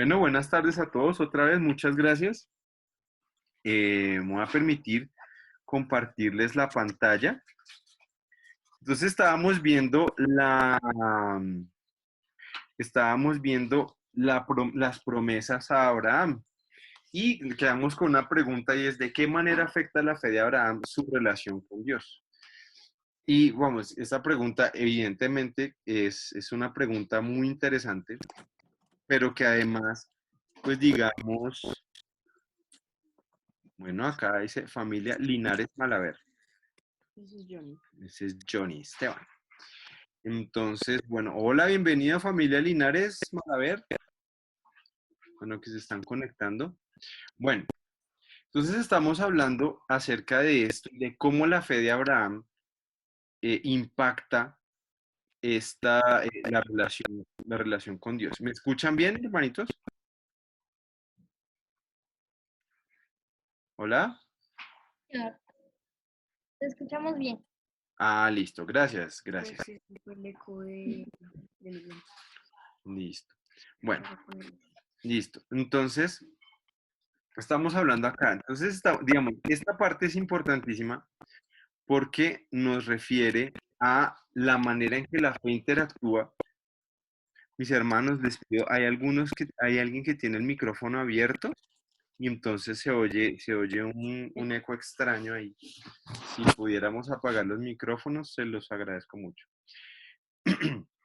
Bueno, buenas tardes a todos. Otra vez, muchas gracias. Me voy a permitir compartirles la pantalla. Entonces estábamos viendo las promesas a Abraham y quedamos con una pregunta y es ¿de qué manera afecta la fe de Abraham su relación con Dios? Y vamos, esta pregunta evidentemente es una pregunta muy interesante, pero que además, pues digamos, bueno, acá dice familia Linares Malaver. Ese es Johnny. Ese es Johnny Esteban. Entonces, bueno, hola, bienvenida familia Linares Malaver. Bueno, que se están conectando. Bueno, entonces estamos hablando acerca de esto, de cómo la fe de Abraham impacta la relación con Dios. ¿Me escuchan bien, hermanitos? Hola. Claro, te escuchamos bien. Ah, listo, gracias, Pues gracias. sí, fue el eco de Miguel. Listo. Bueno, Vamos a ponerlo. listo. Entonces, estamos hablando acá. Entonces, digamos, esta parte es importantísima porque nos refiere a la manera en que la fe interactúa. Mis hermanos, les pido, hay alguien que tiene el micrófono abierto y entonces se oye un eco extraño ahí. Si pudiéramos apagar los micrófonos, se los agradezco mucho.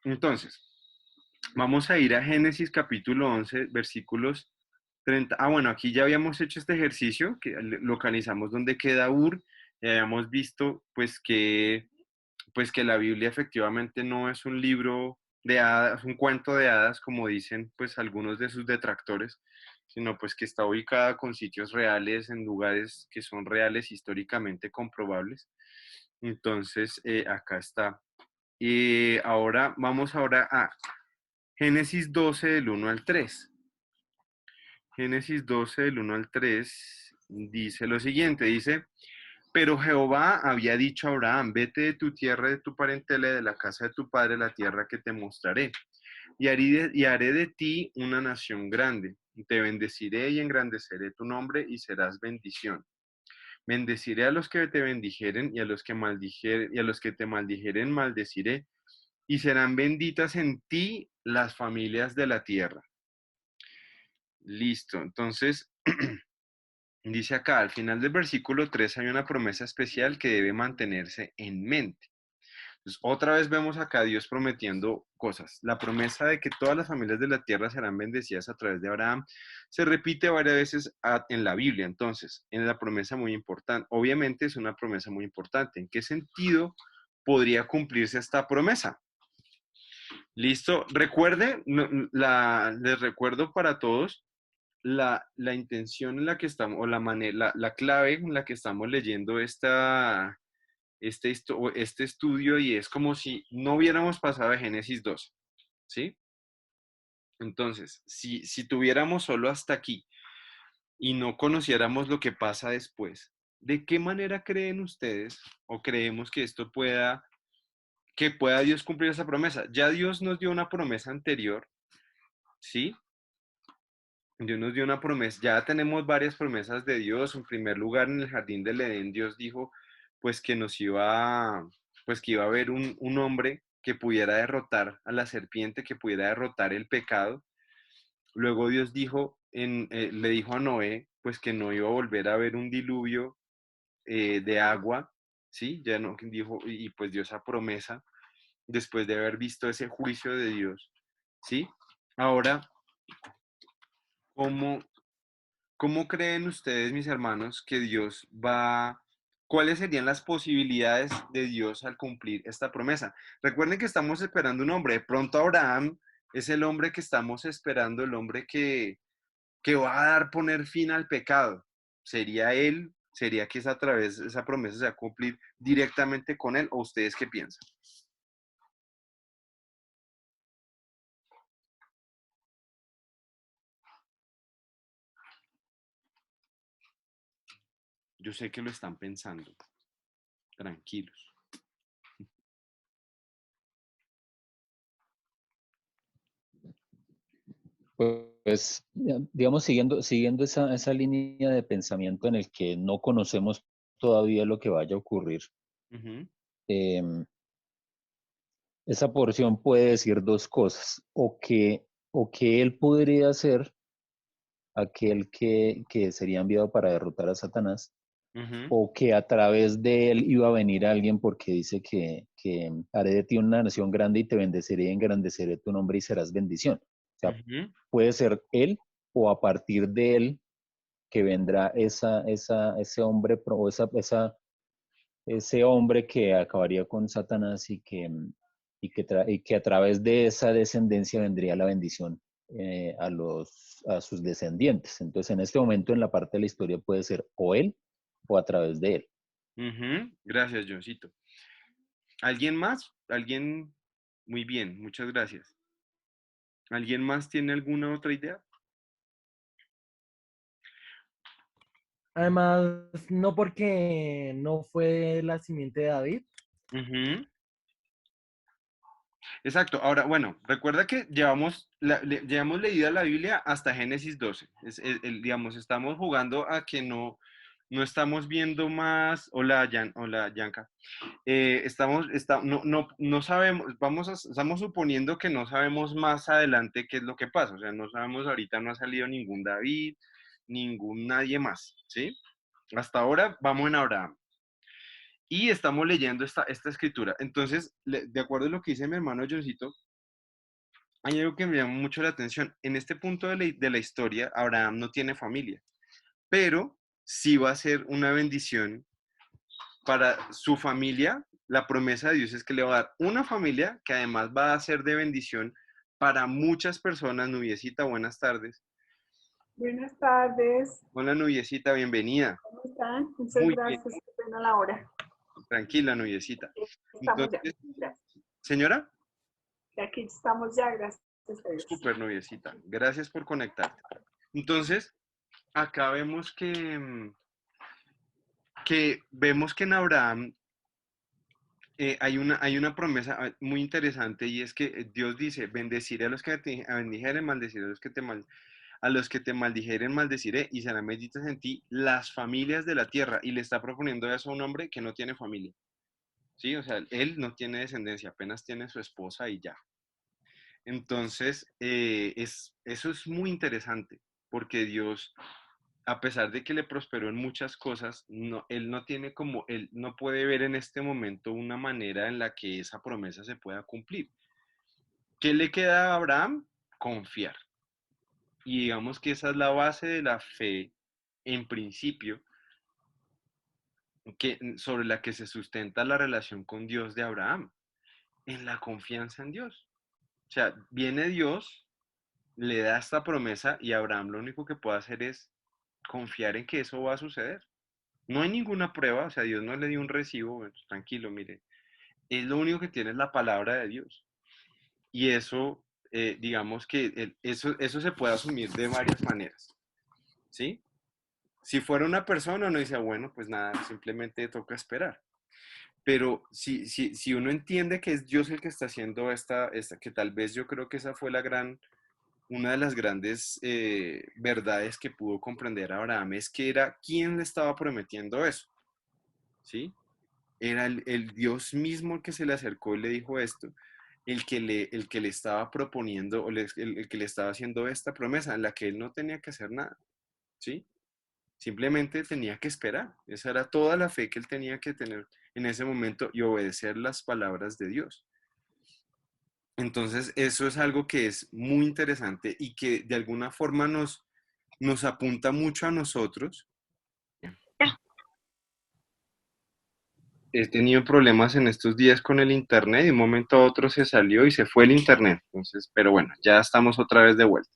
Entonces, vamos a ir a Génesis capítulo 11, versículos 30. Ah, bueno, aquí ya habíamos hecho este ejercicio, que localizamos dónde queda Ur, y habíamos visto pues que la Biblia efectivamente no es un libro de hadas, un cuento de hadas, como dicen pues algunos de sus detractores, sino pues que está ubicada con sitios reales, en lugares que son reales, históricamente comprobables. Entonces, acá está. Y vamos ahora a Génesis 12 del 1 al 3. Génesis 12 del 1 al 3 dice lo siguiente, dice, pero Jehová había dicho a Abraham, vete de tu tierra, de tu parentela, y de la casa de tu padre, la tierra que te mostraré, y haré de ti una nación grande, y te bendeciré y engrandeceré tu nombre, y serás bendición. Bendeciré a los que te bendijeren, y a los que maldijeren, y a los que te maldijeren, maldeciré, y serán benditas en ti las familias de la tierra. Listo, entonces dice acá, al final del versículo 3 hay una promesa especial que debe mantenerse en mente. Entonces, otra vez vemos acá a Dios prometiendo cosas. La promesa de que todas las familias de la tierra serán bendecidas a través de Abraham se repite varias veces en la Biblia. Entonces, en la promesa muy importante, obviamente es una promesa muy importante. ¿En qué sentido podría cumplirse esta promesa? Listo. Recuerde, les recuerdo para todos la intención en la que estamos, o la clave en la que estamos leyendo este estudio, y es como si no hubiéramos pasado de Génesis 2, ¿sí? Entonces, si tuviéramos solo hasta aquí y no conociéramos lo que pasa después, ¿de qué manera creen ustedes o creemos que que pueda Dios cumplir esa promesa? Ya Dios nos dio una promesa anterior, ¿sí? Dios nos dio una promesa, ya tenemos varias promesas de Dios. En primer lugar, en el jardín del Edén, Dios dijo, pues que pues que iba a haber un hombre que pudiera derrotar a la serpiente, que pudiera derrotar el pecado. Luego Dios le dijo a Noé, pues que no iba a volver a haber un diluvio de agua, ¿sí? Ya no dijo, y pues dio esa promesa después de haber visto ese juicio de Dios, ¿sí? Ahora, ¿cómo, ¿cómo creen ustedes, mis hermanos, que cuáles serían las posibilidades de Dios al cumplir esta promesa? Recuerden que estamos esperando un hombre. De pronto Abraham es el hombre que estamos esperando, el hombre que va a poner fin al pecado. ¿Sería él? ¿Sería que es a través de esa promesa se va a cumplir directamente con él? ¿O ustedes qué piensan? Yo sé que lo están pensando. Tranquilos. Pues pues, digamos, siguiendo esa línea de pensamiento en el que no conocemos todavía lo que vaya a ocurrir, Ujú, em, esa porción puede decir dos cosas, o que él podría ser aquel que sería enviado para derrotar a Satanás, ujú, o que a través de él iba a venir alguien porque dice que haré de ti una nación grande y te bendeciré y engrandeceré tu nombre y serás bendición. O sea, ujú, puede ser él o a partir de él que vendrá ese hombre ese hombre que acabaría con Satanás y que a través de esa descendencia vendría la bendición a sus descendientes. Entonces, en este momento, en la parte de la historia puede ser o él o a través de él. ujú. Gracias, Johncito. ¿Alguien más? ¿Alguien? Muy bien, muchas gracias. ¿Alguien más tiene alguna otra idea? Además, no porque no fue la simiente de David. Ujú. Exacto. Ahora, bueno, recuerda que llevamos leída la Biblia hasta Génesis 12. Digamos, estamos jugando a que no estamos viendo más. Hola, hola, Yanka. No sabemos, estamos suponiendo que no sabemos más adelante qué es lo que pasa. O sea, no sabemos ahorita, no ha salido ningún David, ningún nadie más, ¿sí? Hasta ahora vamos en Abraham. Y estamos leyendo esta escritura. Entonces, de acuerdo a lo que dice mi hermano Johncito, hay algo que me llama mucho la atención. En este punto de la historia, Abraham no tiene familia, pero sí va a ser una bendición para su familia. La promesa de Dios es que le va a dar una familia que además va a ser de bendición para muchas personas. Nubiecita, buenas tardes. Buenas tardes, Hola, Nubiecita, bienvenida. ¿cómo están? Muchas Muy bien, gracias, qué pena la hora. tranquila, Nubiecita. Estamos ya, Entonces, gracias. señora, Y aquí estamos ya, gracias a Dios. súper Nubiecita, gracias por conectarte. Entonces, acá vemos que vemos que en Abraham hay una promesa muy interesante y es que Dios dice, bendeciré a los que te bendijeren, maldeciré a los que a los que te maldijeren, maldeciré y serán benditas en ti las familias de la tierra. Y le está proponiendo eso a un hombre que no tiene familia. ¿Sí? O sea, él no tiene descendencia, apenas tiene su esposa y ya. Entonces, eso es muy interesante porque Dios, a pesar de que le prosperó en muchas cosas, él no tiene él no puede ver en este momento una manera en la que esa promesa se pueda cumplir. ¿Qué le queda a Abraham? Confiar. Y digamos que esa es la base de la fe, en principio, sobre la que se sustenta la relación con Dios de Abraham, en la confianza en Dios. O sea, viene Dios, le da esta promesa y Abraham lo único que puede hacer es confiar en que eso va a suceder. No hay ninguna prueba, o sea, Dios no le dio un recibo, bueno, tranquilo, mire, es lo único que tiene es la palabra de Dios. Y eso, digamos que eso se puede asumir de varias maneras, ¿sí? Si fuera una persona, uno dice, bueno, pues nada, simplemente toca esperar. Pero si uno entiende que es Dios el que está haciendo que tal vez yo creo que esa fue una de las grandes verdades que pudo comprender Abraham, es que era quien le estaba prometiendo eso, ¿sí? Era el Dios mismo el que se le acercó y le dijo esto, el que le estaba proponiendo, el que le estaba haciendo esta promesa, en la que él no tenía que hacer nada, ¿sí? Simplemente tenía que esperar. Esa era toda la fe que él tenía que tener en ese momento y obedecer las palabras de Dios. Entonces, eso es algo que es muy interesante y que de alguna forma nos apunta mucho a nosotros. He tenido problemas en estos días con el internet y de un momento a otro se salió y se fue el internet. Entonces, pero bueno, ya estamos otra vez de vuelta.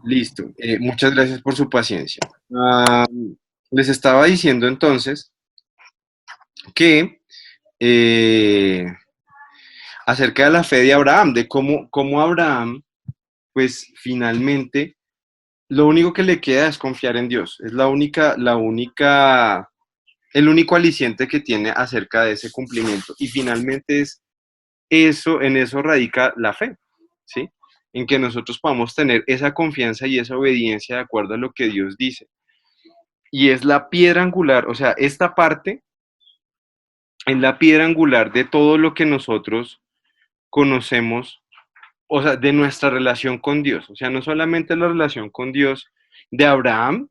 Listo. Muchas gracias por su paciencia. Les estaba diciendo entonces que acerca de la fe de Abraham, de cómo Abraham, pues finalmente, lo único que le queda es confiar en Dios. Es el único aliciente que tiene acerca de ese cumplimiento. Y finalmente en eso radica la fe, ¿sí? en que nosotros podamos tener esa confianza y esa obediencia de acuerdo a lo que Dios dice. Y es la piedra angular, o sea, esta parte es la piedra angular de todo lo que nosotros conocemos, o sea, de nuestra relación con Dios. O sea, no solamente la relación con Dios de Abraham,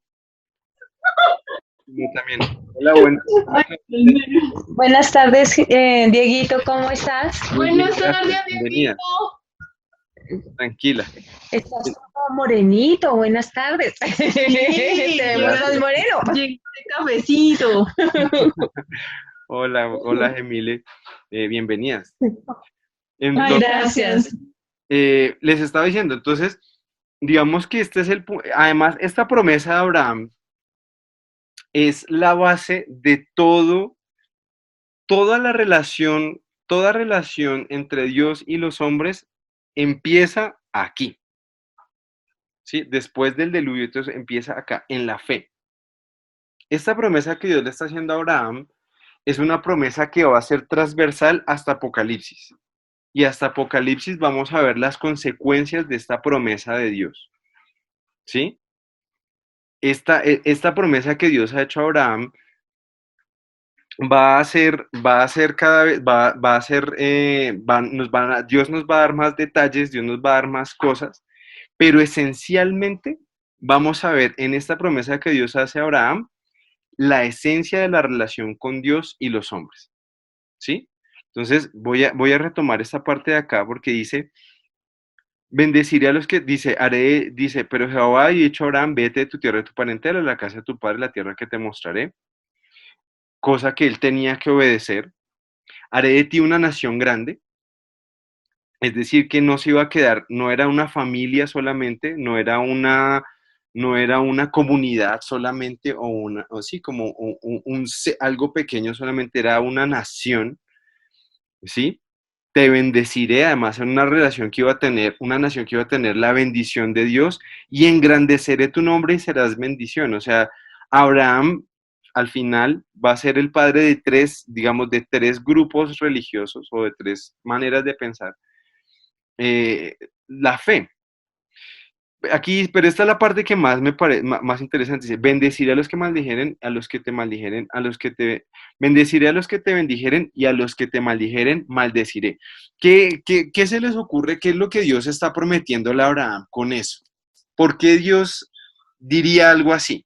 sino también la buena. Buenas tardes, Dieguito, ¿cómo estás? Buenas tardes, Bienvenida. Tranquila. Estás como morenito, buenas tardes. Te vemos más moreno. Llegué de cafecito. Hola, hola, Gemile. Bienvenidas. Ay, Entonces, gracias. les estaba diciendo, entonces, digamos que este es además, esta promesa de Abraham es la base de toda relación entre Dios y los hombres empieza aquí, ¿sí? Después del diluvio, entonces empieza acá, en la fe. Esta promesa que Dios le está haciendo a Abraham es una promesa que va a ser transversal hasta Apocalipsis. Y hasta Apocalipsis vamos a ver las consecuencias de esta promesa de Dios, ¿sí? Esta promesa que Dios ha hecho a Abraham va a ser cada vez, va a ser, Dios nos va a dar más detalles, Dios nos va a dar más cosas, pero esencialmente vamos a ver en esta promesa que Dios hace a Abraham la esencia de la relación con Dios y los hombres, ¿sí? Entonces voy a retomar esta parte de acá porque dice, bendeciré a los que, dice, pero Jehová ha dicho a Abraham, vete de tu tierra y de tu parentela, a la casa de tu padre, la tierra que te mostraré, cosa que él tenía que obedecer. Haré de ti una nación grande, es decir, que no se iba a quedar, no era una familia solamente, no era una comunidad solamente, o sí, como algo pequeño solamente, era una nación, ¿sí? Te bendeciré, además en una relación que iba a tener, una nación que iba a tener la bendición de Dios, y engrandeceré tu nombre y serás bendición. O sea, Abraham al final va a ser el padre de tres, digamos, de tres grupos religiosos o de tres maneras de pensar. La fe. Aquí, pero esta es la parte que más me parece más interesante. Dice, bendeciré a los que maldijeren, a los que te maldijeren, bendeciré a los que te bendijeren y a los que te maldijeren, maldeciré. ¿Qué se les ocurre? ¿Qué es lo que Dios está prometiendo a Abraham con eso? ¿Por qué Dios diría algo así?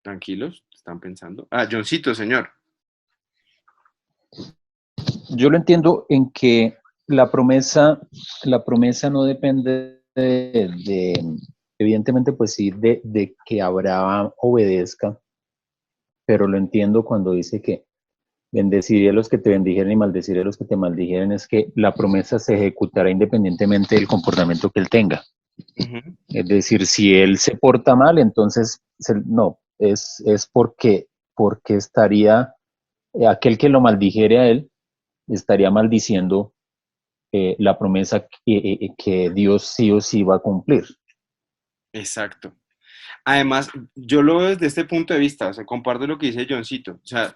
Tranquilos, están pensando. Johncito, señor. Yo lo entiendo en que la promesa no depende evidentemente, pues sí, de que Abraham obedezca, pero lo entiendo cuando dice que bendeciré a los que te bendijeren y maldeciré a los que te maldijeren, es que la promesa se ejecutará independientemente del comportamiento que él tenga. Uh-huh. Es decir, si él se porta mal, entonces no, es porque estaría, aquel que lo maldijere a él, estaría maldiciendo la promesa que Dios sí o sí va a cumplir. Exacto. Además, yo lo veo desde este punto de vista, o sea, comparto lo que dice Johncito. O sea,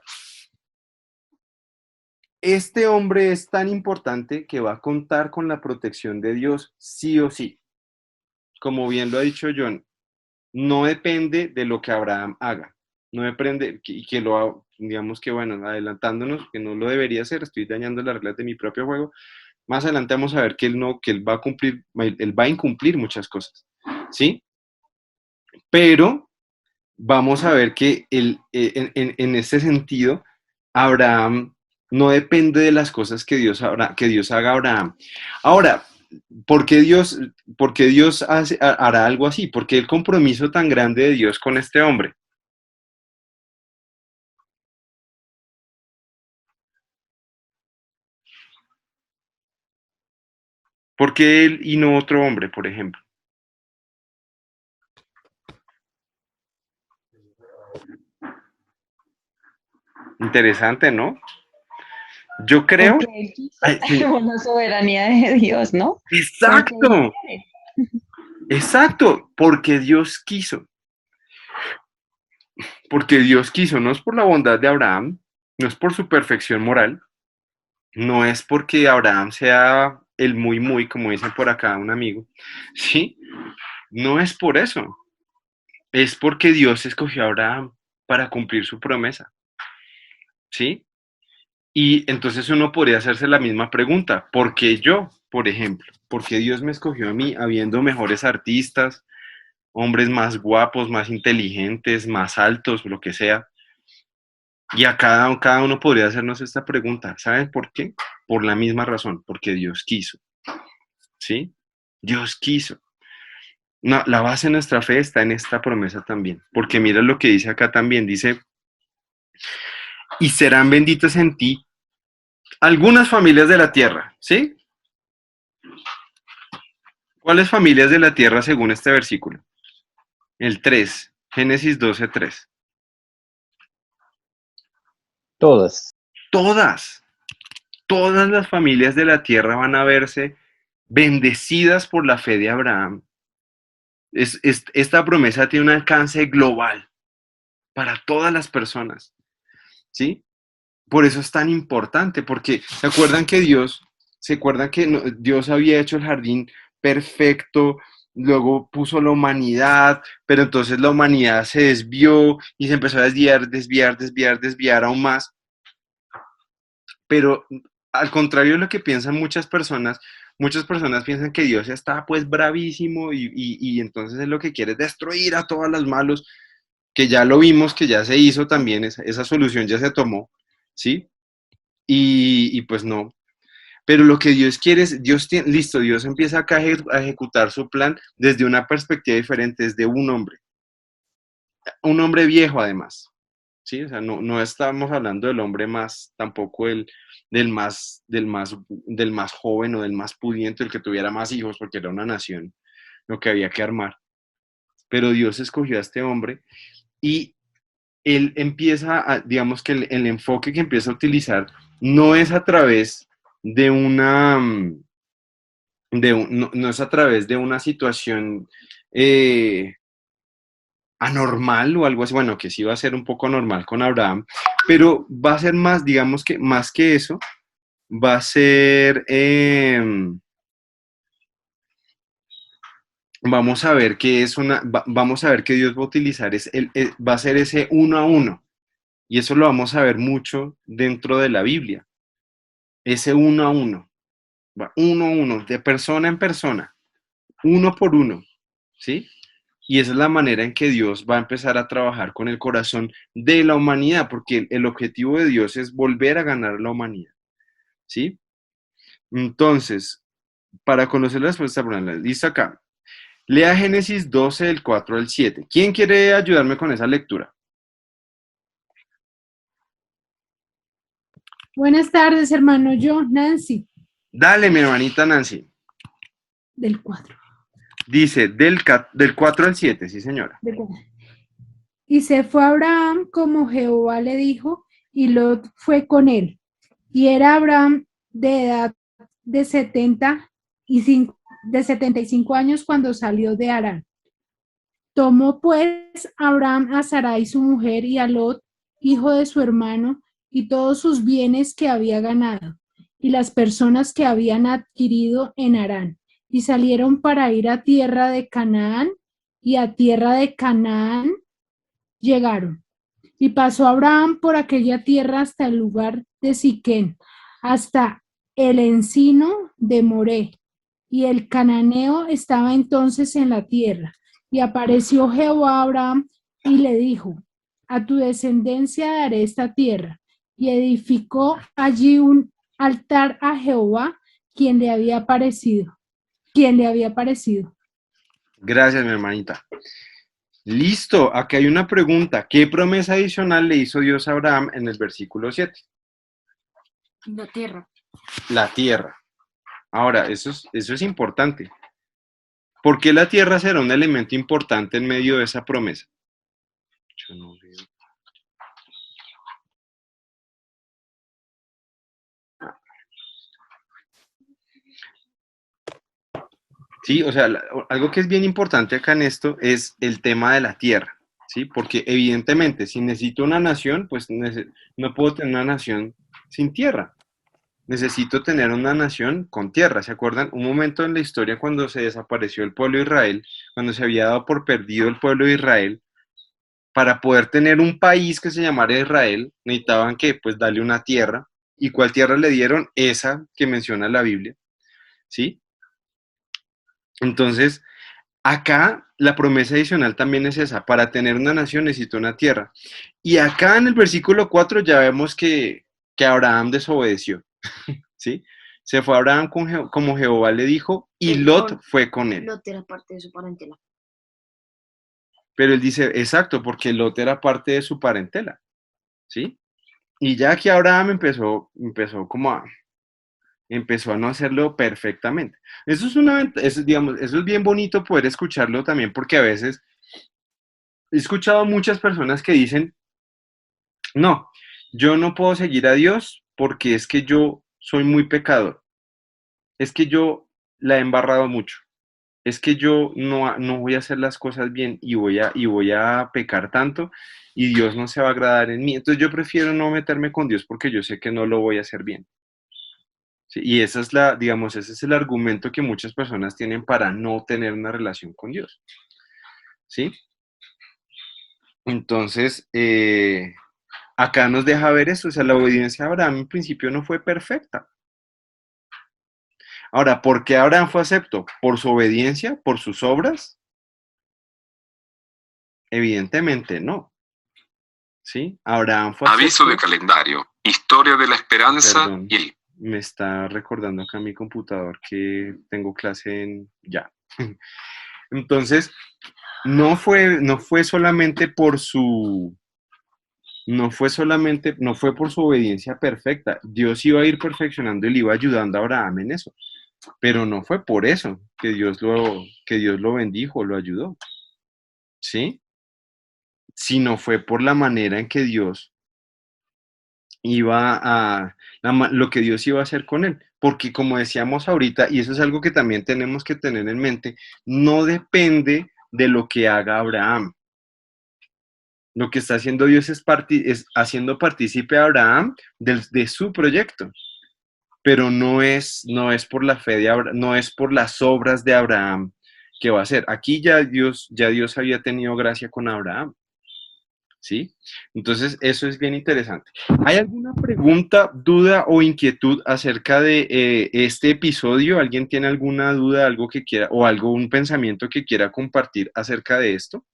este hombre es tan importante que va a contar con la protección de Dios sí o sí. Como bien lo ha dicho John, no depende de lo que Abraham haga. No depende, y que digamos que, bueno, adelantándonos, que no lo debería hacer, estoy dañando las reglas de mi propio juego. Más adelante vamos a ver que él va a incumplir muchas cosas, ¿sí? Pero vamos a ver que en este sentido, Abraham no depende de las cosas que Dios haga a Abraham. Ahora, ¿por qué Dios hará algo así? ¿Por qué el compromiso tan grande de Dios con este hombre? ¿Por qué él y no otro hombre, por ejemplo? Interesante, ¿no? Yo creo... Porque él quiso una soberanía de Dios, ¿no? Exacto. Exacto, porque Dios quiso. porque Dios quiso, no es por la bondad de Abraham, no es por su perfección moral, no es porque Abraham sea el muy, muy, como dicen por acá un amigo, ¿sí? No es por eso, es porque Dios escogió a Abraham para cumplir su promesa, ¿sí? Y entonces uno podría hacerse la misma pregunta, ¿por qué yo, por ejemplo? ¿Por qué Dios me escogió a mí habiendo mejores artistas, hombres más guapos, más inteligentes, más altos, lo que sea? Y a cada uno podría hacernos esta pregunta. ¿Saben por qué? Por la misma razón, porque Dios quiso. ¿Sí? Dios quiso. No, la base de nuestra fe está en esta promesa también. Porque mira lo que dice acá también. Dice, y serán benditas en ti algunas familias de la tierra. ¿Sí? ¿Cuáles familias de la tierra según este versículo? El 3, Génesis 12:3. Todas. Todas, todas las familias de la tierra van a verse bendecidas por la fe de Abraham. Esta promesa tiene un alcance global para todas las personas, ¿sí? Por eso es tan importante, porque se acuerdan que Dios había hecho el jardín perfecto, luego puso la humanidad, pero entonces la humanidad se desvió y se empezó a desviar aún más. Pero al contrario de lo que piensan muchas personas piensan que Dios está pues bravísimo y entonces es lo que quiere es destruir a todos los malos, que ya lo vimos, que ya se hizo también, esa solución ya se tomó, ¿sí? Y pues no. Pero lo que Dios quiere es, listo, Dios empieza acá a ejecutar su plan desde una perspectiva diferente, desde un hombre viejo además, ¿sí? O sea, no estamos hablando del hombre más, tampoco del más joven o del más pudiente, el que tuviera más hijos, porque era una nación lo que había que armar. Pero Dios escogió a este hombre y él empieza digamos que el enfoque que empieza a utilizar no es a través de no es a través de una situación eh, anormal o algo así, bueno, que sí va a ser un poco normal con Abraham, pero va a ser más, digamos que más que eso, va a ser, vamos a ver que vamos a ver que Dios va a utilizar, va a ser ese uno a uno, y eso lo vamos a ver mucho dentro de la Biblia, ese uno a uno, uno a uno, de persona en persona, uno por uno, ¿sí? Y esa es la manera en que Dios va a empezar a trabajar con el corazón de la humanidad, porque el objetivo de Dios es volver a ganar la humanidad, ¿sí? Entonces, para conocer la respuesta, listo acá. Lea Génesis 12, del 4 al 7. ¿Quién quiere ayudarme con esa lectura? Buenas tardes, hermano. Yo, Nancy, Dale, mi hermanita Nancy. del 4. Dice, del 4 al 7, sí, señora. Y se fue Abraham como Jehová le dijo, y Lot fue con él. Y era Abraham de edad de 75 años cuando salió de Harán. Tomó pues Abraham a Sarai su mujer y a Lot, hijo de su hermano, y todos sus bienes que había ganado, y las personas que habían adquirido en Harán, y salieron para ir a tierra de Canaán, y a tierra de Canaán llegaron. Y pasó Abraham por aquella tierra hasta el lugar de Siquén, hasta el encino de Moré, y el cananeo estaba entonces en la tierra. Y apareció Jehová a Abraham y le dijo, a tu descendencia daré esta tierra. Y edificó allí un altar a Jehová, quien le había parecido. Gracias, mi hermanita. Listo, aquí hay una pregunta. ¿Qué promesa adicional le hizo Dios a Abraham en el versículo 7? La tierra. La tierra. Ahora, eso es importante. ¿Por qué la tierra será un elemento importante en medio de esa promesa? Yo no veo. Sí, o sea, algo que es bien importante acá en esto es el tema de la tierra, ¿sí? Porque evidentemente, si necesito una nación, pues no puedo tener una nación sin tierra. Necesito tener una nación con tierra. ¿Se acuerdan? Un momento en la historia cuando se desapareció el pueblo de Israel, cuando se había dado por perdido el pueblo de Israel, para poder tener un país que se llamara Israel, necesitaban que, pues, darle una tierra. ¿Y cuál tierra le dieron? Esa que menciona la Biblia, ¿sí? Entonces, acá la promesa adicional también es esa, para tener una nación necesito una tierra. Y acá en el versículo 4 ya vemos que Abraham desobedeció, ¿sí? Se fue Abraham como Jehová le dijo y Lot fue con él. Lot era parte de su parentela. Pero él dice, exacto, porque Lot era parte de su parentela, ¿sí? Y ya que Abraham empezó a no hacerlo perfectamente. Eso es digamos, eso es bien bonito poder escucharlo también, porque a veces he escuchado a muchas personas que dicen, no, yo no puedo seguir a Dios porque es que yo soy muy pecador, es que yo la he embarrado mucho, es que yo no voy a hacer las cosas bien y voy a pecar tanto y Dios no se va a agradar en mí. Entonces yo prefiero no meterme con Dios porque yo sé que no lo voy a hacer bien. Sí, y digamos, ese es el argumento que muchas personas tienen para no tener una relación con Dios. ¿Sí? Entonces, acá nos deja ver eso, o sea, la obediencia de Abraham en principio no fue perfecta. Ahora, ¿por qué Abraham fue acepto? ¿Por su obediencia? ¿Por sus obras? Evidentemente no. ¿Sí? Abraham fue acepto. Aviso de calendario. Historia de la esperanza Perdón, y el... me está recordando acá mi computador que tengo clase en ya. Entonces, no fue solamente por su obediencia perfecta. Dios iba a ir perfeccionando y le iba ayudando a Abraham en eso. Pero no fue por eso que Dios lo bendijo, lo ayudó. ¿Sí? Sino fue por la manera en que Dios lo que Dios iba a hacer con él. Porque como decíamos ahorita, y eso es algo que también tenemos que tener en mente, no depende de lo que haga Abraham. Lo que está haciendo Dios es haciendo partícipe a Abraham de su proyecto. Pero no es por la fe de Abraham, no es por las obras de Abraham que va a hacer. Aquí ya Dios había tenido gracia con Abraham. ¿Sí? Entonces, eso es bien interesante. ¿Hay alguna pregunta, duda o inquietud acerca de este episodio? ¿Alguien tiene alguna duda, algo que quiera, o algún pensamiento que quiera compartir acerca de esto?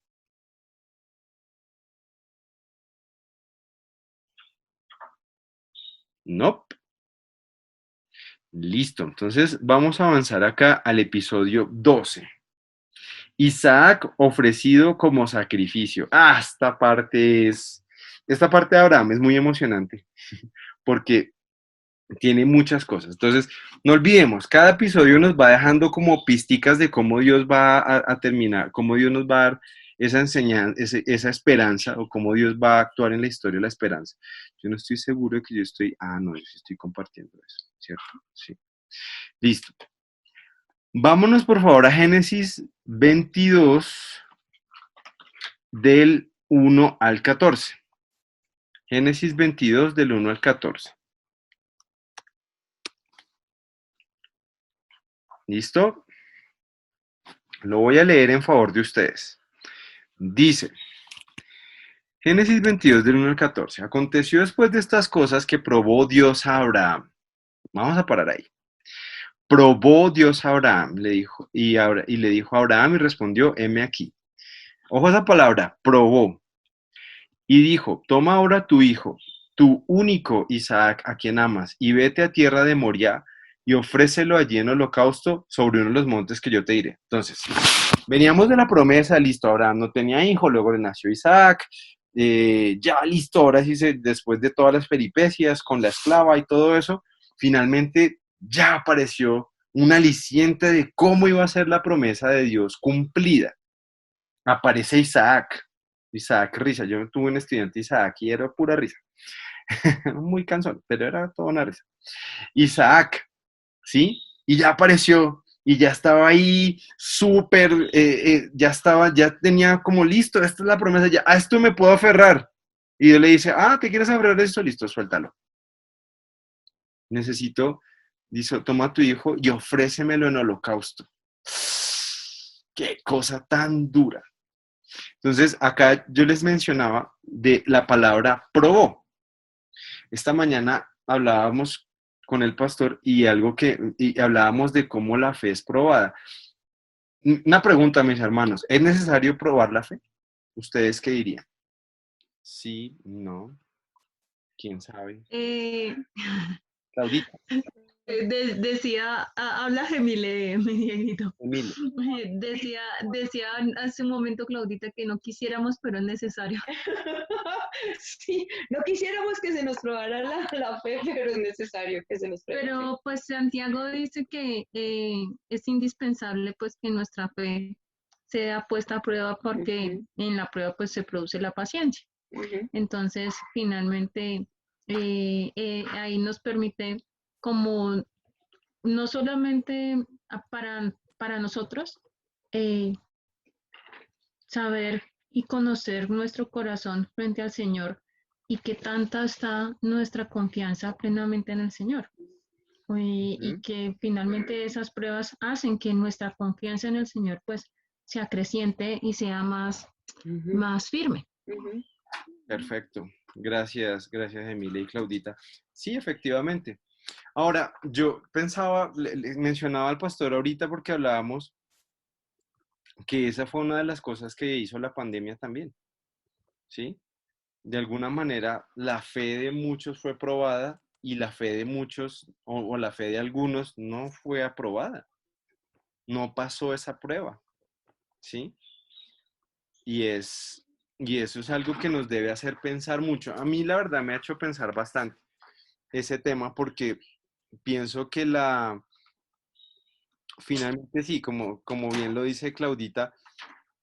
No. Listo. Entonces, vamos a avanzar acá al episodio 12. Isaac ofrecido como sacrificio. Esta parte de Abraham es muy emocionante porque tiene muchas cosas. Entonces, no olvidemos, cada episodio nos va dejando como pisticas de cómo Dios va a terminar, cómo Dios nos va a dar esa enseñanza, esa esperanza, o cómo Dios va a actuar en la historia de la esperanza. Yo no estoy seguro de que yo sí estoy compartiendo eso, ¿cierto? Sí. Listo. Vámonos por favor a Génesis 22 del 1 al 14. Génesis 22 del 1 al 14. ¿Listo? Lo voy a leer en favor de ustedes. Dice, Génesis 22 del 1 al 14. Aconteció después de estas cosas que probó Dios a Abraham. Vamos a parar ahí. Probó Dios a Abraham, le dijo, y le dijo a Abraham y respondió, heme aquí. Ojo a esa palabra, probó. Y dijo, toma ahora tu hijo, tu único Isaac, a quien amas, y vete a tierra de Moriah y ofrécelo allí en holocausto sobre uno de los montes que yo te diré. Entonces, veníamos de la promesa, listo, Abraham no tenía hijo, luego le nació Isaac, ya listo, ahora sí, después de todas las peripecias con la esclava y todo eso, finalmente ya apareció un aliciente de cómo iba a ser la promesa de Dios cumplida. Aparece Isaac, risa. Yo tuve un estudiante Isaac y era pura risa. Muy cansón, pero era toda una risa. Isaac, ¿sí? Y ya apareció y ya estaba ahí súper, ya tenía como listo, esta es la promesa, ya, a esto me puedo aferrar. Y Dios le dice, ¿te quieres aferrar de esto? Listo, suéltalo. Necesito, dice, toma a tu hijo y ofrécemelo en holocausto. Qué cosa tan dura. Entonces, acá yo les mencionaba de la palabra probó. Esta mañana hablábamos con el pastor y hablábamos de cómo la fe es probada. Una pregunta, mis hermanos, ¿es necesario probar la fe? ¿Ustedes qué dirían? Sí, no, quién sabe. Claudita, Decía, habla Gemile, mi Dieguito. Emilio. Decía hace un momento Claudita que no quisiéramos, pero es necesario. Sí, no quisiéramos que se nos probara la fe, pero es necesario que se nos pruebe. Pero pues Santiago dice que es indispensable pues que nuestra fe sea puesta a prueba porque en la prueba pues se produce la paciencia. Entonces finalmente ahí nos permite como no solamente para nosotros saber y conocer nuestro corazón frente al Señor y que tanta está nuestra confianza plenamente en el Señor. Y que finalmente esas pruebas hacen que nuestra confianza en el Señor pues se acreciente y sea más firme. Perfecto. Gracias, Emilia y Claudita. Sí, efectivamente. Ahora, yo pensaba, le mencionaba al pastor ahorita porque hablábamos que esa fue una de las cosas que hizo la pandemia también, ¿sí? De alguna manera, la fe de muchos fue probada y la fe de muchos o la fe de algunos no fue aprobada. No pasó esa prueba, ¿sí? Y eso es algo que nos debe hacer pensar mucho. A mí, la verdad, me ha hecho pensar bastante ese tema porque pienso que finalmente sí, como bien lo dice Claudita,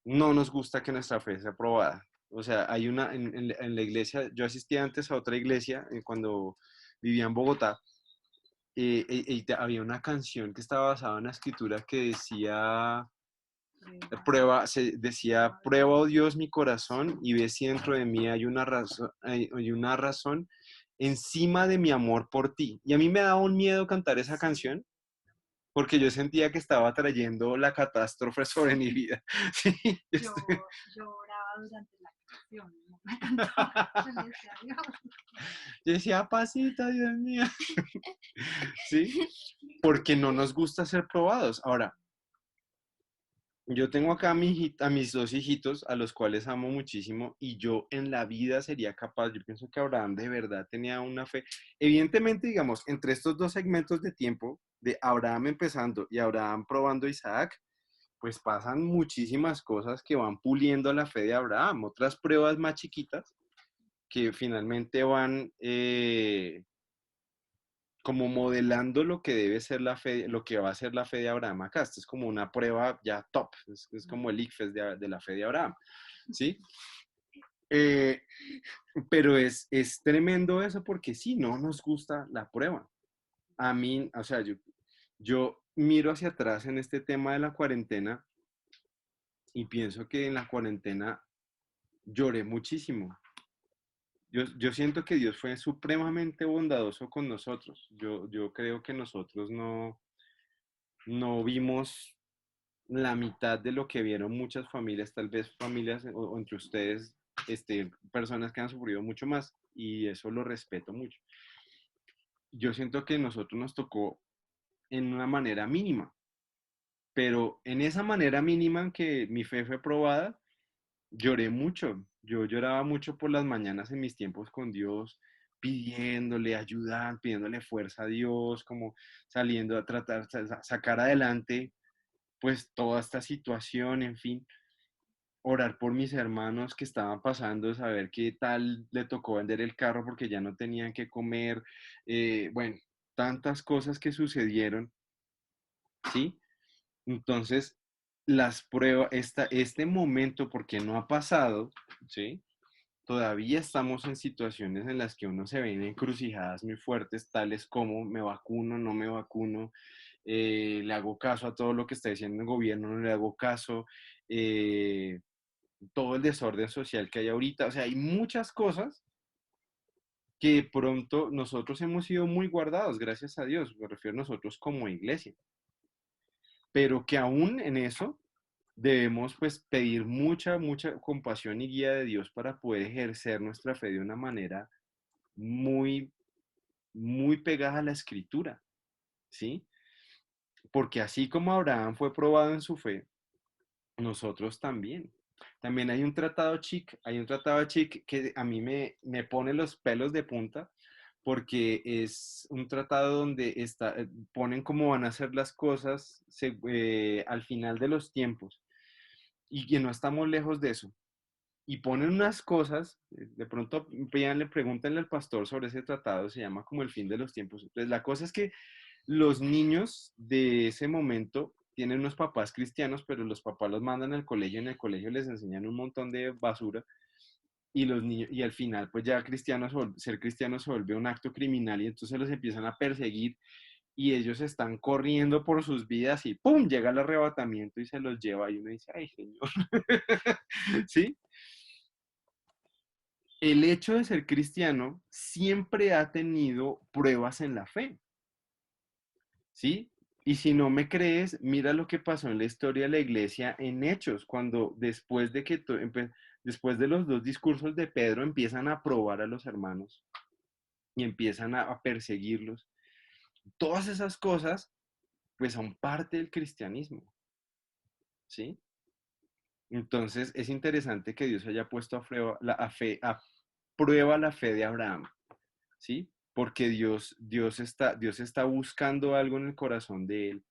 no nos gusta que nuestra fe sea aprobada. O sea, hay en la iglesia, yo asistía antes a otra iglesia cuando vivía en Bogotá, había una canción que estaba basada en la escritura que decía, prueba, oh Dios, mi corazón y ve si dentro de mí hay una razón encima de mi amor por ti. Y a mí me daba un miedo cantar esa canción porque yo sentía que estaba trayendo la catástrofe sobre mi vida. Sí, Yo oraba durante la canción, no me cantaba, le decía, "Dios". yo decía, pasita, Dios mío. Sí, porque no nos gusta ser probados. Ahora, yo tengo acá a mis dos hijitos, a los cuales amo muchísimo, y yo en la vida sería capaz, yo pienso que Abraham de verdad tenía una fe. Evidentemente, digamos, entre estos dos segmentos de tiempo, de Abraham empezando y Abraham probando a Isaac, pues pasan muchísimas cosas que van puliendo la fe de Abraham, otras pruebas más chiquitas que finalmente van como modelando lo que debe ser la fe, lo que va a ser la fe de Abraham acá. Esto es como una prueba ya top, es como el ICFES de la fe de Abraham, ¿sí? Pero es tremendo eso porque sí, no nos gusta la prueba. A mí, o sea, yo miro hacia atrás en este tema de la cuarentena y pienso que en la cuarentena lloré muchísimo. Yo siento que Dios fue supremamente bondadoso con nosotros. Yo creo que nosotros no vimos la mitad de lo que vieron muchas familias, tal vez familias o entre ustedes, personas que han sufrido mucho más, y eso lo respeto mucho. Yo siento que a nosotros nos tocó en una manera mínima, pero en esa manera mínima en que mi fe fue probada, lloré mucho. Yo lloraba mucho por las mañanas en mis tiempos con Dios, pidiéndole ayuda, pidiéndole fuerza a Dios, como saliendo a tratar de sacar adelante pues toda esta situación, en fin, orar por mis hermanos que estaban pasando, saber qué tal le tocó vender el carro porque ya no tenían que comer, bueno, tantas cosas que sucedieron, ¿sí? Entonces, las pruebas, este momento, porque no ha pasado, ¿sí? Todavía estamos en situaciones en las que uno se ve en encrucijadas muy fuertes, tales como me vacuno, no me vacuno, le hago caso a todo lo que está diciendo el gobierno, no le hago caso, todo el desorden social que hay ahorita, o sea, hay muchas cosas que de pronto nosotros hemos sido muy guardados, gracias a Dios, me refiero a nosotros como iglesia, pero que aún en eso debemos pues pedir mucha compasión y guía de Dios para poder ejercer nuestra fe de una manera muy, muy pegada a la escritura, ¿sí? Porque así como Abraham fue probado en su fe, nosotros también. También hay un tratado chic que a mí me pone los pelos de punta porque es un tratado donde ponen cómo van a ser las cosas al final de los tiempos y que no estamos lejos de eso. Y ponen unas cosas, de pronto pregúntenle al pastor sobre ese tratado, se llama como el fin de los tiempos. Entonces, la cosa es que los niños de ese momento tienen unos papás cristianos, pero los papás los mandan al colegio, en el colegio les enseñan un montón de basura, y los niños, y al final, pues ya ser cristiano se vuelve un acto criminal, y entonces los empiezan a perseguir, y ellos están corriendo por sus vidas, y ¡pum! Llega el arrebatamiento y se los lleva, y uno dice, ¡ay, Señor! ¿Sí? El hecho de ser cristiano siempre ha tenido pruebas en la fe, ¿sí? Y si no me crees, mira lo que pasó en la historia de la iglesia en Hechos, cuando después de los dos discursos de Pedro empiezan a probar a los hermanos y empiezan a perseguirlos. Todas esas cosas, pues son parte del cristianismo, ¿sí? Entonces es interesante que Dios haya puesto a prueba la fe de Abraham, ¿sí? Porque Dios está buscando algo en el corazón de él.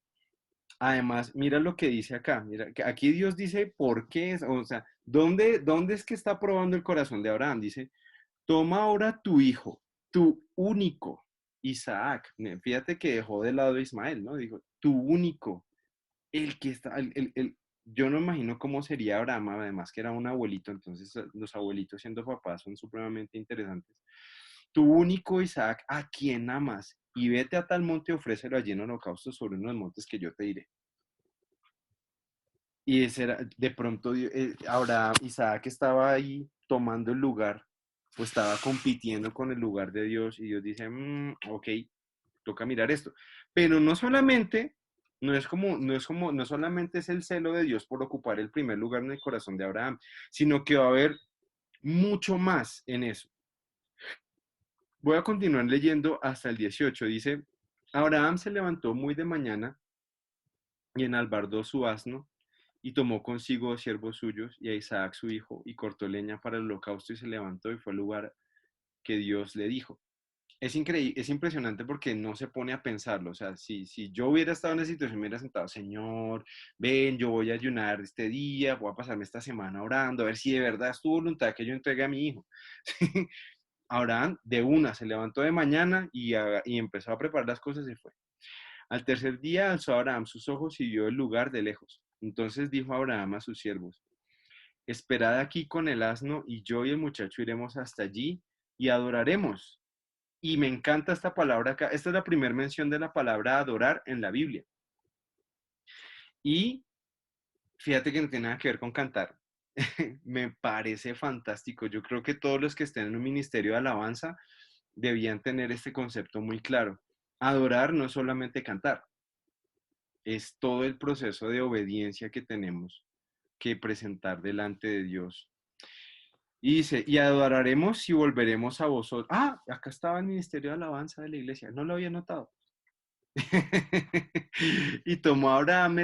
Además, mira lo que dice acá. Mira, que aquí Dios dice por qué es, o sea, ¿dónde es que está probando el corazón de Abraham? Dice, toma ahora tu hijo, tu único, Isaac. Fíjate que dejó de lado a Ismael, ¿no? Dijo, tu único, el que está, yo no imagino cómo sería Abraham, además que era un abuelito, entonces los abuelitos siendo papás son supremamente interesantes. Tu único Isaac, a quien amas, y vete a tal monte y ofrécelo allí en holocausto sobre unos montes que yo te diré. Y ese era, de pronto, ahora Isaac estaba ahí tomando el lugar, pues estaba compitiendo con el lugar de Dios, y Dios dice, ok, toca mirar esto. Pero no solamente, no solamente es el celo de Dios por ocupar el primer lugar en el corazón de Abraham, sino que va a haber mucho más en eso. Voy a continuar leyendo hasta el 18. Dice, Abraham se levantó muy de mañana y enalbardó su asno y tomó consigo siervos suyos y a Isaac su hijo y cortó leña para el holocausto y se levantó y fue al lugar que Dios le dijo. Es increíble, es impresionante porque no se pone a pensarlo. O sea, si yo hubiera estado en esa situación, me hubiera sentado, Señor, ven, yo voy a ayunar este día, voy a pasarme esta semana orando, a ver si de verdad es tu voluntad que yo entregue a mi hijo. Abraham de una se levantó de mañana y empezó a preparar las cosas y fue. Al tercer día alzó Abraham sus ojos y vio el lugar de lejos. Entonces dijo Abraham a sus siervos, esperad aquí con el asno y yo y el muchacho iremos hasta allí y adoraremos. Y me encanta esta palabra acá. Esta es la primera mención de la palabra adorar en la Biblia. Y fíjate que no tiene nada que ver con cantar. Me parece fantástico. Yo creo que todos los que estén en un ministerio de alabanza debían tener este concepto muy claro. Adorar no es solamente cantar, es todo el proceso de obediencia que tenemos que presentar delante de Dios. Y dice, y adoraremos y volveremos a vosotros. Ah, acá estaba el ministerio de alabanza de la iglesia, no lo había notado. Y tomó Abraham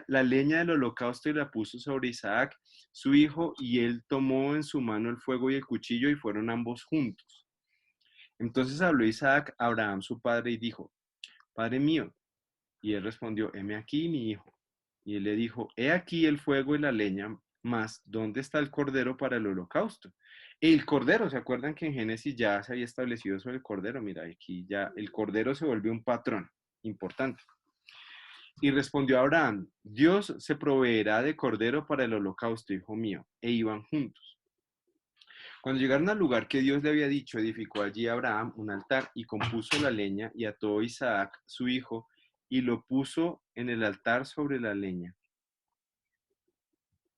la leña del holocausto y la puso sobre Isaac, su hijo, y él tomó en su mano el fuego y el cuchillo y fueron ambos juntos. Entonces habló Isaac a Abraham su padre y dijo, Padre mío. Y él respondió, heme aquí mi hijo. Y él le dijo, he aquí el fuego y la leña, mas ¿dónde está el cordero para el holocausto? El cordero, ¿se acuerdan que en Génesis ya se había establecido sobre el cordero? Mira, aquí ya el cordero se volvió un patrón importante. Y respondió Abraham, Dios se proveerá de cordero para el holocausto, hijo mío. E iban juntos. Cuando llegaron al lugar que Dios le había dicho, edificó allí Abraham un altar y compuso la leña y ató a Isaac, su hijo, y lo puso en el altar sobre la leña.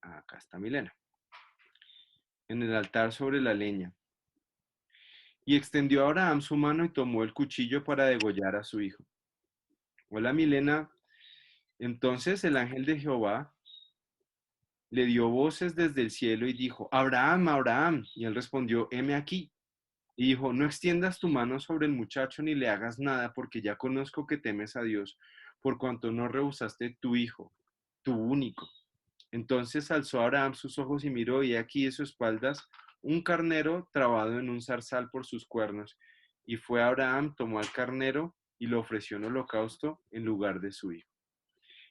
Acá está Milena. En el altar sobre la leña. Y extendió a Abraham su mano y tomó el cuchillo para degollar a su hijo. Hola, Milena. Entonces el ángel de Jehová le dio voces desde el cielo y dijo, Abraham, Abraham. Y él respondió, heme aquí. Y dijo, no extiendas tu mano sobre el muchacho ni le hagas nada, porque ya conozco que temes a Dios, por cuanto no rehusaste tu hijo, tu único. Entonces alzó Abraham sus ojos y miró, y aquí de sus espaldas un carnero trabado en un zarzal por sus cuernos. Y fue Abraham, tomó al carnero y lo ofreció en holocausto en lugar de su hijo.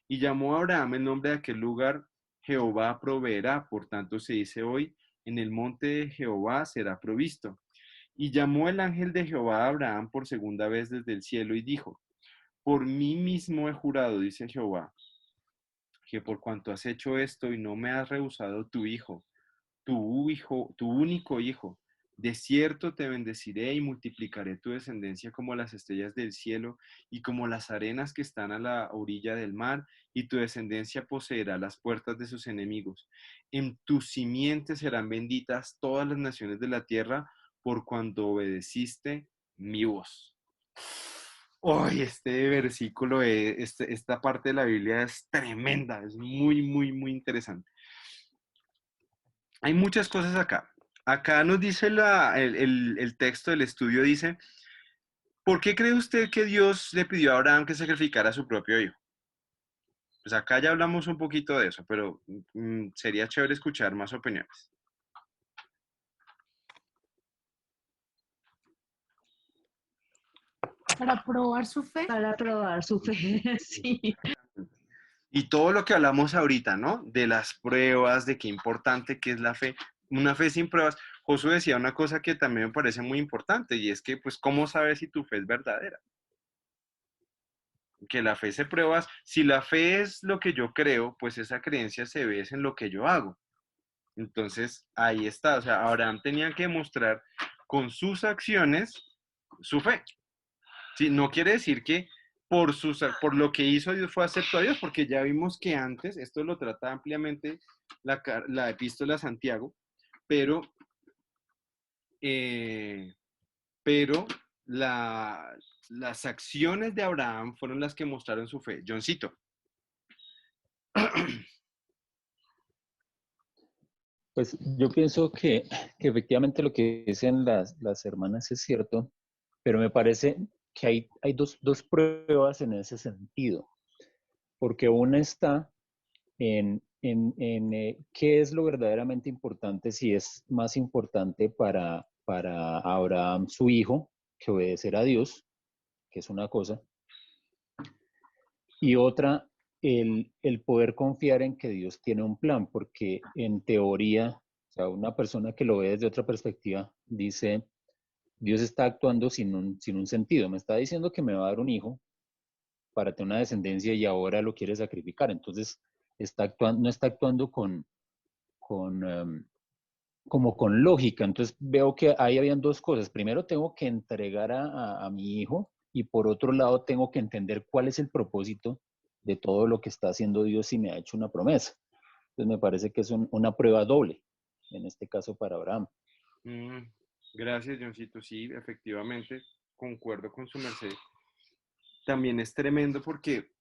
Y llamó a Abraham el nombre de aquel lugar, Jehová proveerá. Por tanto se dice hoy, en el monte de Jehová será provisto. Y llamó el ángel de Jehová a Abraham por segunda vez desde el cielo y dijo, por mí mismo he jurado, dice Jehová, que por cuanto has hecho esto y no me has rehusado tu hijo, tu único hijo, de cierto te bendeciré y multiplicaré tu descendencia como las estrellas del cielo y como las arenas que están a la orilla del mar, y tu descendencia poseerá las puertas de sus enemigos. En tu simiente serán benditas todas las naciones de la tierra, por cuanto obedeciste mi voz. Hoy este versículo, esta parte de la Biblia es tremenda, es muy, muy, muy interesante. Hay muchas cosas acá. Acá nos dice el texto del estudio, dice, ¿por qué cree usted que Dios le pidió a Abraham que sacrificara a su propio hijo? Pues acá ya hablamos un poquito de eso, pero sería chévere escuchar más opiniones. Para probar su fe. Para probar su fe, sí. Y todo lo que hablamos ahorita, ¿no? De las pruebas, de qué importante que es la fe. Una fe sin pruebas. Josué decía una cosa que también me parece muy importante, y es que, pues, ¿cómo sabes si tu fe es verdadera? Que la fe se prueba. Si la fe es lo que yo creo, pues esa creencia se ve en lo que yo hago. Entonces, ahí está. O sea, Abraham tenía que mostrar con sus acciones su fe. Sí, no quiere decir que por lo que hizo Dios fue acepto a Dios, porque ya vimos que antes, esto lo trata ampliamente la epístola a Santiago, pero, eh, pero las acciones de Abraham fueron las que mostraron su fe. Johncito. Pues yo pienso que efectivamente lo que dicen las hermanas es cierto, pero me parece que hay dos pruebas en ese sentido, porque una está en qué es lo verdaderamente importante, si es más importante para Abraham, su hijo, que obedecer a Dios, que es una cosa, y otra, el poder confiar en que Dios tiene un plan, porque en teoría, o sea, una persona que lo ve desde otra perspectiva dice, Dios está actuando sin un sentido, me está diciendo que me va a dar un hijo para tener una descendencia y ahora lo quiere sacrificar, entonces no está actuando como con lógica. Entonces veo que ahí habían dos cosas. Primero tengo que entregar a mi hijo y por otro lado tengo que entender cuál es el propósito de todo lo que está haciendo Dios y me ha hecho una promesa. Entonces me parece que es una prueba doble, en este caso para Abraham. Gracias, Johncito. Sí, efectivamente, concuerdo con su merced. También es tremendo porque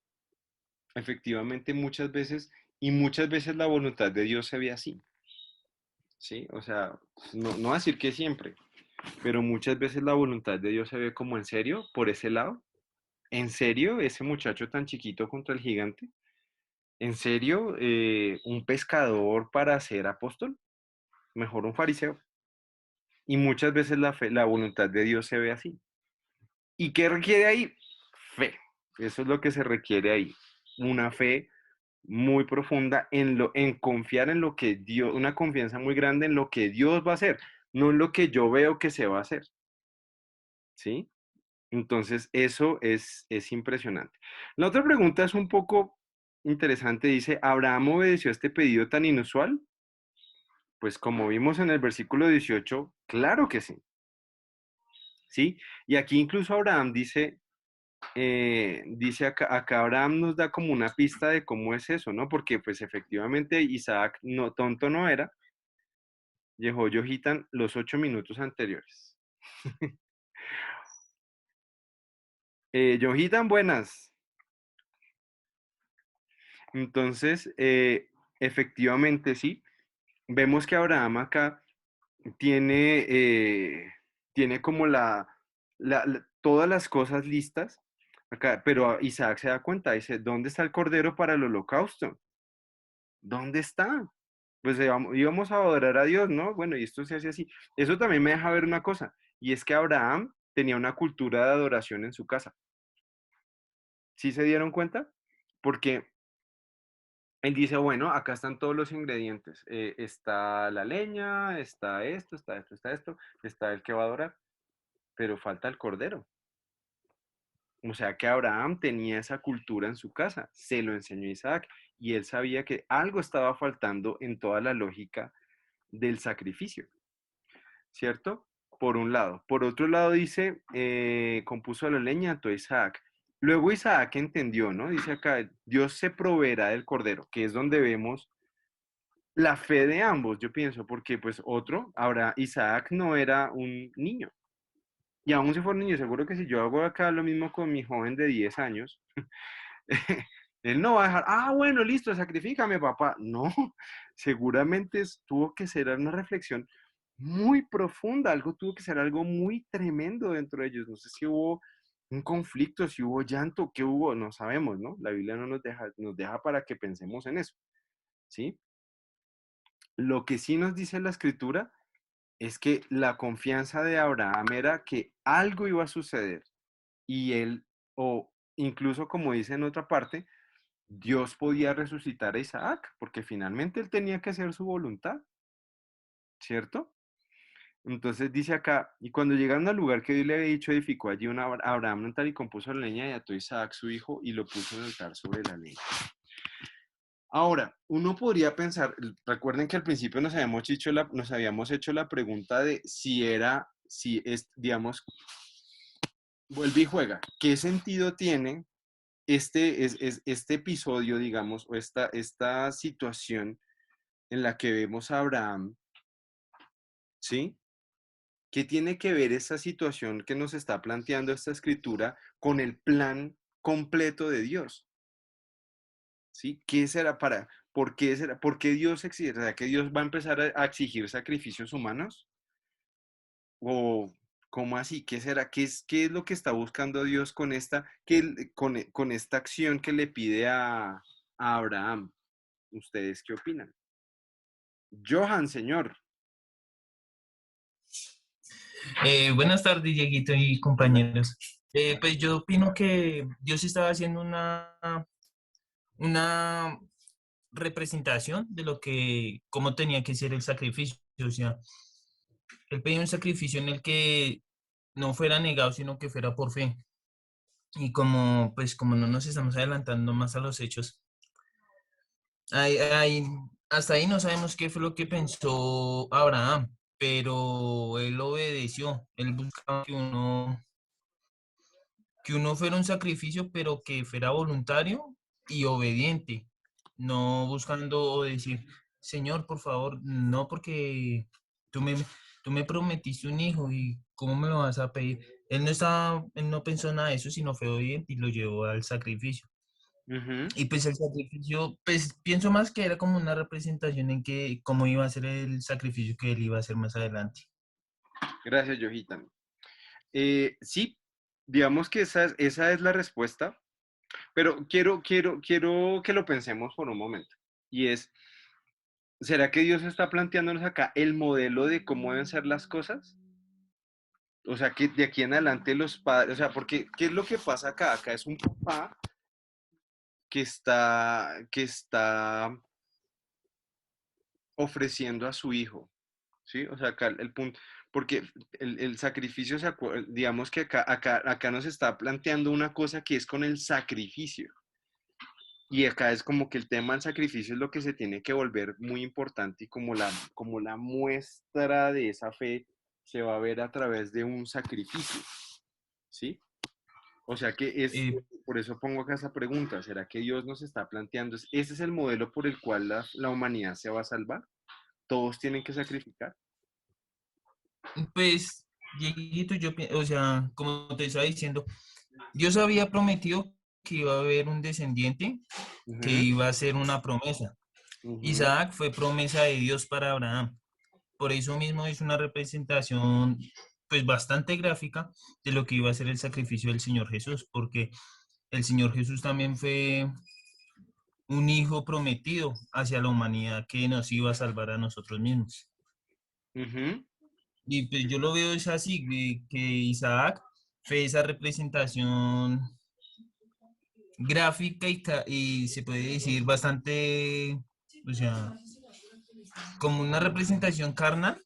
efectivamente muchas veces la voluntad de Dios se ve así. ¿Sí? O sea, no decir que siempre, pero muchas veces la voluntad de Dios se ve como en serio, por ese lado. ¿En serio ese muchacho tan chiquito contra el gigante? ¿En serio un pescador para ser apóstol? Mejor un fariseo. Y muchas veces la voluntad de Dios se ve así. ¿Y qué requiere ahí? Fe. Eso es lo que se requiere ahí. Una fe muy profunda en confiar en lo que Dios, una confianza muy grande en lo que Dios va a hacer, no en lo que yo veo que se va a hacer. ¿Sí? Entonces, eso es impresionante. La otra pregunta es un poco interesante. Dice, ¿Abraham obedeció a este pedido tan inusual? Pues como vimos en el versículo 18, claro que sí. ¿Sí? Y aquí incluso Abraham dice, dice acá Abraham nos da como una pista de cómo es eso, ¿no? Porque pues efectivamente Isaac no tonto no era, Jehoiadan los 8 minutos anteriores. Yohitan, buenas. Entonces, efectivamente sí, vemos que Abraham acá tiene, tiene como todas las cosas listas, acá, pero Isaac se da cuenta, dice, ¿dónde está el cordero para el holocausto? ¿Dónde está? Pues íbamos a adorar a Dios, ¿no? Bueno, y esto se hace así. Eso también me deja ver una cosa, y es que Abraham tenía una cultura de adoración en su casa. ¿Sí se dieron cuenta? Porque él dice, bueno, acá están todos los ingredientes. Está la leña, está esto, está esto, está esto, está el que va a adorar, pero falta el cordero. O sea que Abraham tenía esa cultura en su casa, se lo enseñó Isaac y él sabía que algo estaba faltando en toda la lógica del sacrificio, ¿cierto? Por un lado. Por otro lado dice, compuso la leña, ató Isaac. Luego Isaac entendió, ¿no? Dice acá, Dios se proveerá del cordero, que es donde vemos la fe de ambos, yo pienso, porque pues ahora Isaac no era un niño. Y aún si fuera un niño, seguro que si yo hago acá lo mismo con mi joven de 10 años, él no va a dejar, bueno, listo, sacrifícame, papá. No, seguramente tuvo que ser una reflexión muy profunda, algo tuvo que ser algo muy tremendo dentro de ellos. No sé si hubo un conflicto, si hubo llanto, qué hubo, no sabemos, ¿no? La Biblia no nos deja para que pensemos en eso, ¿sí? Lo que sí nos dice la escritura es que la confianza de Abraham era que algo iba a suceder y él, o incluso como dice en otra parte, Dios podía resucitar a Isaac, porque finalmente él tenía que hacer su voluntad, ¿cierto? Entonces dice acá, y cuando llegaron al lugar que Dios le había dicho, edificó allí Abraham un altar y compuso la leña y ató a Isaac su hijo y lo puso en el altar sobre la leña. Ahora, uno podría pensar, recuerden que al principio nos habíamos hecho la pregunta de si es, digamos, vuelve y juega. ¿Qué sentido tiene este episodio, digamos, o esta situación en la que vemos a Abraham, ¿sí? ¿Qué tiene que ver esa situación que nos está planteando esta escritura con el plan completo de Dios? ¿Sí? ¿Por qué Dios exige? ¿Será que Dios va a empezar a exigir sacrificios humanos? ¿O cómo así? ¿Qué será? ¿Qué es lo que está buscando Dios con con esta acción que le pide a Abraham? ¿Ustedes qué opinan? Johan, señor. Buenas tardes, Dieguito y compañeros. Pues yo opino que Dios estaba haciendo una representación de cómo tenía que ser el sacrificio. O sea, él pedía un sacrificio en el que no fuera negado, sino que fuera por fe. Y como no nos estamos adelantando más a los hechos, hay, hay- hasta ahí no sabemos qué fue lo que pensó Abraham, pero él obedeció. Él buscaba que uno fuera un sacrificio, pero que fuera voluntario y obediente, no buscando decir, Señor, por favor, no porque tú me, tú me prometiste un hijo y ¿cómo me lo vas a pedir? Él no pensó nada de eso, sino fue obediente y lo llevó al sacrificio. Ujú. Y pues el sacrificio, pues pienso más que era como una representación en que cómo iba a ser el sacrificio que él iba a hacer más adelante. Gracias, Johitan. Sí, digamos que esa es la respuesta, pero quiero que lo pensemos por un momento. Y es, ¿será que Dios está planteándonos acá el modelo de cómo deben ser las cosas? O sea, que de aquí en adelante los padres, o sea, porque ¿qué es lo que pasa acá? Acá es un papá que está ofreciendo a su hijo, ¿sí? O sea, acá el punto, porque el sacrificio, digamos que acá nos está planteando una cosa que es con el sacrificio. Y acá es como que el tema del sacrificio es lo que se tiene que volver muy importante y como la muestra de esa fe se va a ver a través de un sacrificio, ¿sí? O sea que por eso pongo acá esa pregunta, ¿será que Dios nos está planteando, ese es el modelo por el cual la humanidad se va a salvar? ¿Todos tienen que sacrificar? Pues, Dieguito, o sea, como te estaba diciendo, Dios había prometido que iba a haber un descendiente que Ujú, iba a hacer una promesa. ujú, Isaac fue promesa de Dios para Abraham. Por eso mismo es una representación pues bastante gráfica de lo que iba a ser el sacrificio del Señor Jesús, porque el Señor Jesús también fue un hijo prometido hacia la humanidad que nos iba a salvar a nosotros mismos. ujú. Y pues yo lo veo es así, que Isaac fue esa representación gráfica y se puede decir bastante, o sea, como una representación carnal.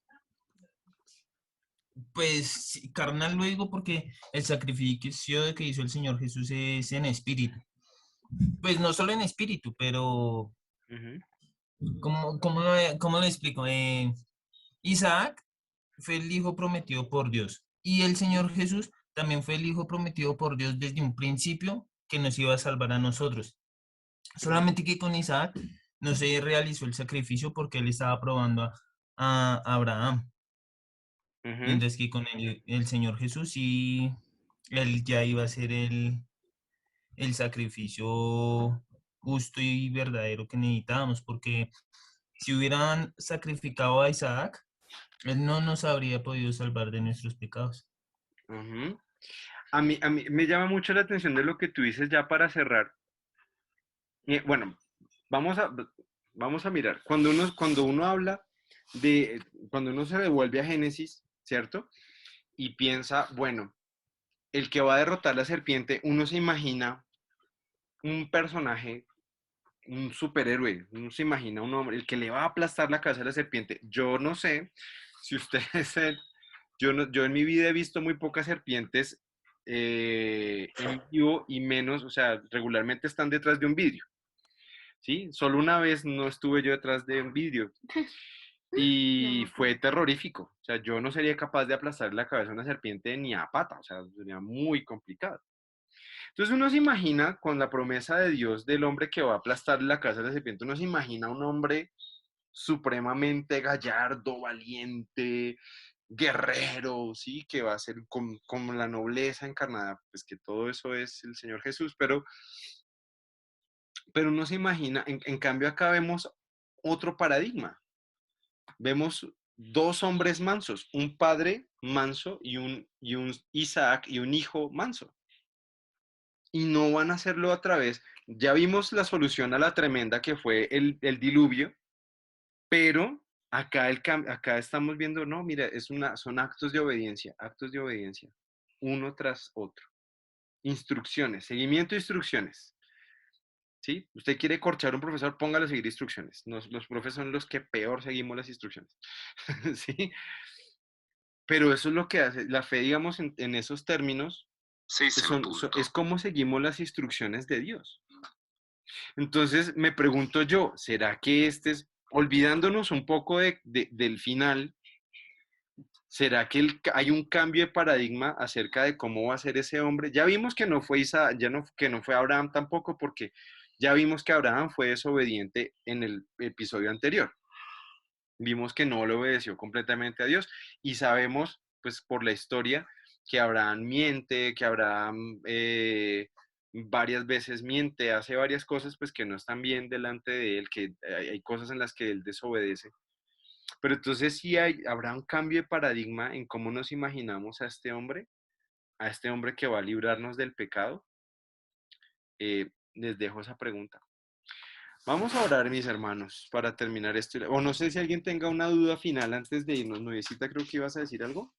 Pues sí, carnal lo digo porque el sacrificio que hizo el Señor Jesús es en espíritu. Pues no solo en espíritu, pero Ujú, ¿cómo lo explico? Isaac fue el hijo prometido por Dios y el Señor Jesús también fue el hijo prometido por Dios desde un principio que nos iba a salvar a nosotros. Solamente que con Isaac no se realizó el sacrificio porque él estaba probando a Abraham. ujú. Mientras que con el Señor Jesús sí, él ya iba a ser el sacrificio justo y verdadero que necesitábamos, porque si hubieran sacrificado a Isaac, él no nos habría podido salvar de nuestros pecados. Ujú. A mí me llama mucho la atención de lo que tú dices ya para cerrar. Bueno, vamos a, vamos a mirar. Cuando uno habla cuando uno se devuelve a Génesis, ¿cierto? Y piensa, bueno, el que va a derrotar la serpiente, uno se imagina un personaje, un superhéroe, uno se imagina un hombre, el que le va a aplastar la cabeza a la serpiente. Yo no sé si ustedes, yo en mi vida he visto muy pocas serpientes en vivo y menos, o sea, regularmente están detrás de un vidrio, ¿sí? Solo una vez no estuve yo detrás de un vidrio y fue terrorífico. O sea, yo no sería capaz de aplastar la cabeza a una serpiente ni a pata, o sea, sería muy complicado. Entonces uno se imagina con la promesa de Dios del hombre que va a aplastar la cabeza de la serpiente, uno se imagina un hombre supremamente gallardo, valiente, guerrero, ¿sí? Que va a ser con la nobleza encarnada, pues que todo eso es el Señor Jesús, pero uno se imagina, en cambio acá vemos otro paradigma, vemos dos hombres mansos, un padre manso y un Isaac y un hijo manso. Y no van a hacerlo a través, ya vimos la solución a la tremenda que fue el diluvio, pero acá estamos viendo, no, mira, son actos de obediencia, uno tras otro. Instrucciones, seguimiento de instrucciones. ¿Sí? Usted quiere corchar a un profesor, póngale a seguir instrucciones. Los profes son los que peor seguimos las instrucciones. ¿Sí? Pero eso es lo que hace la fe, digamos, en esos términos, 6 en es punto. como seguimos las instrucciones de Dios. Entonces me pregunto yo, ¿será que olvidándonos un poco del final, ¿será que hay un cambio de paradigma acerca de cómo va a ser ese hombre? Ya vimos que no fue Isaac, que no fue Abraham tampoco, porque ya vimos que Abraham fue desobediente en el episodio anterior. Vimos que no le obedeció completamente a Dios y sabemos, pues por la historia, que Abraham miente, que Abraham varias veces miente, hace varias cosas pues que no están bien delante de él, que hay cosas en las que él desobedece. Pero entonces sí habrá un cambio de paradigma en cómo nos imaginamos a este hombre que va a librarnos del pecado. Les dejo esa pregunta. Vamos a orar, mis hermanos, para terminar esto. O no sé si alguien tenga una duda final antes de irnos. Nuevecita, creo que ibas a decir algo.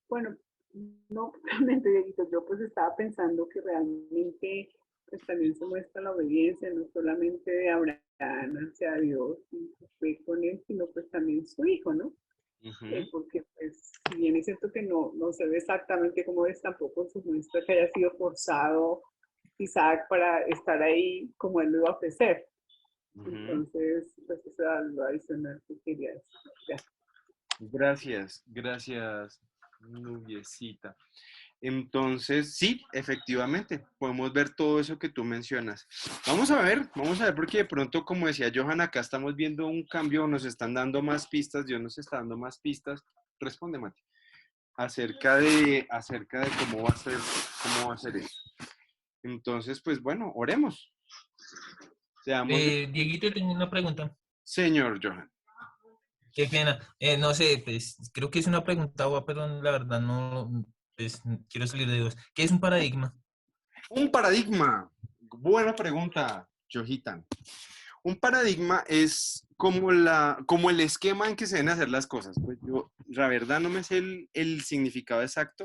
Bueno, no realmente, Dieguito, yo pues estaba pensando que realmente pues también se muestra la obediencia, no solamente de Abraham hacia Dios y su fe con él, sino pues también su hijo, ¿no? Ujú, Porque pues si bien es cierto que no se ve exactamente cómo es, tampoco se muestra que haya sido forzado Isaac para estar ahí como él lo iba a ofrecer. ujú. Entonces, pues eso era lo adicional que quería decir. Gracias. Gracias, gracias, Nubiecita. Entonces, sí, efectivamente, podemos ver todo eso que tú mencionas. Vamos a ver, porque de pronto, como decía Johan, acá estamos viendo un cambio, nos están dando más pistas, Dios nos está dando más pistas. Responde, Mati, acerca de cómo va a ser eso. Entonces, pues bueno, oremos. Dieguito, tengo una pregunta. Señor Johan. Qué pena. No sé, pues creo que es una pregunta, pero la verdad no, pues quiero salir de dudas. ¿Qué es un paradigma? Un paradigma. Buena pregunta, Johitan. Un paradigma es como el esquema en que se deben hacer las cosas. Pues yo, la verdad, no me sé el significado exacto,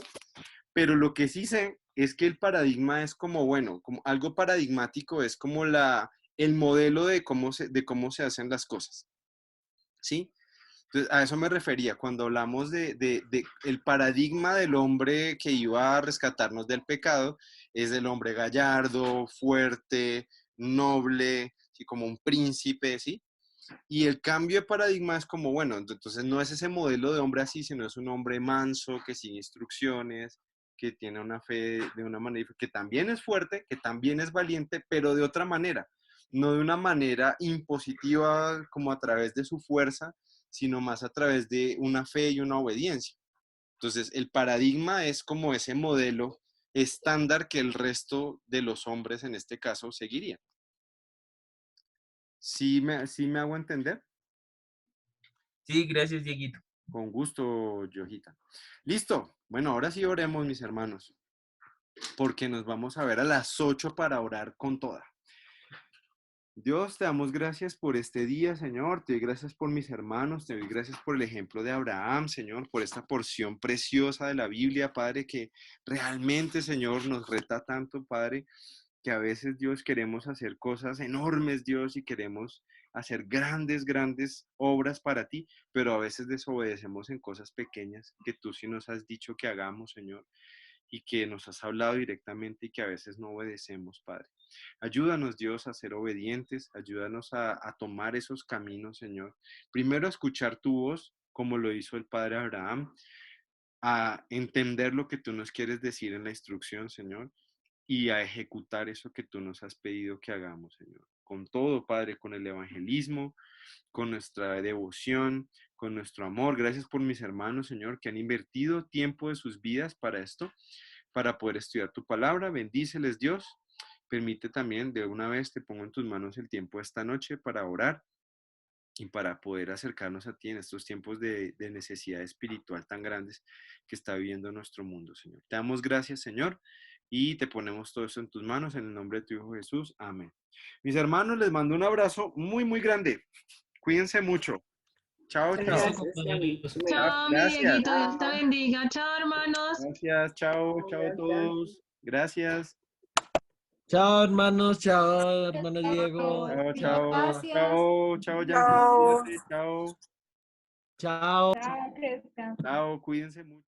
pero lo que sí sé es que el paradigma es como, bueno, como algo paradigmático, es como el modelo de cómo se hacen las cosas. ¿Sí? Entonces, a eso me refería cuando hablamos de el paradigma del hombre que iba a rescatarnos del pecado, es del hombre gallardo, fuerte, noble, ¿sí? Como un príncipe, ¿sí? Y el cambio de paradigma es como, bueno, entonces no es ese modelo de hombre así, sino es un hombre manso, que sigue instrucciones, que tiene una fe de una manera, que también es fuerte, que también es valiente, pero de otra manera, no de una manera impositiva como a través de su fuerza, sino más a través de una fe y una obediencia. Entonces, el paradigma es como ese modelo estándar que el resto de los hombres en este caso seguirían. ¿Sí me hago entender? Sí, gracias, Dieguito. Con gusto, Yojita. Listo. Bueno, ahora sí oremos, mis hermanos, porque nos vamos a ver a las 8 para orar con toda. Dios, te damos gracias por este día, Señor. Te doy gracias por mis hermanos. Te doy gracias por el ejemplo de Abraham, Señor, por esta porción preciosa de la Biblia, Padre, que realmente, Señor, nos reta tanto, Padre, que a veces, Dios, queremos hacer cosas enormes, Dios, y queremos hacer grandes, grandes obras para ti, pero a veces desobedecemos en cosas pequeñas que tú sí nos has dicho que hagamos, Señor, y que nos has hablado directamente y que a veces no obedecemos, Padre. Ayúdanos, Dios, a ser obedientes, ayúdanos a tomar esos caminos, Señor. Primero a escuchar tu voz, como lo hizo el Padre Abraham, a entender lo que tú nos quieres decir en la instrucción, Señor, y a ejecutar eso que tú nos has pedido que hagamos, Señor. Con todo, Padre, con el evangelismo, con nuestra devoción, con nuestro amor. Gracias por mis hermanos, Señor, que han invertido tiempo de sus vidas para esto, para poder estudiar tu palabra. Bendíceles, Dios. Permite también, de una vez, te pongo en tus manos el tiempo esta noche para orar y para poder acercarnos a ti en estos tiempos de necesidad espiritual tan grandes que está viviendo nuestro mundo, Señor. Te damos gracias, Señor, y te ponemos todo eso en tus manos, en el nombre de tu Hijo Jesús. Amén. Mis hermanos, les mando un abrazo muy, muy grande. Cuídense mucho. Chao, chao. Chao, mi Gracias. Dieguito, Dios te bendiga. Chao, hermanos. Gracias, chao, chao a todos. Gracias. Chao, hermanos, chao, hermano Diego. Chao, chao. Gracias. Chao, chao, Yankee. Chao. Cuídate, chao. Chao. Chao, que descansen. Chao, cuídense mucho.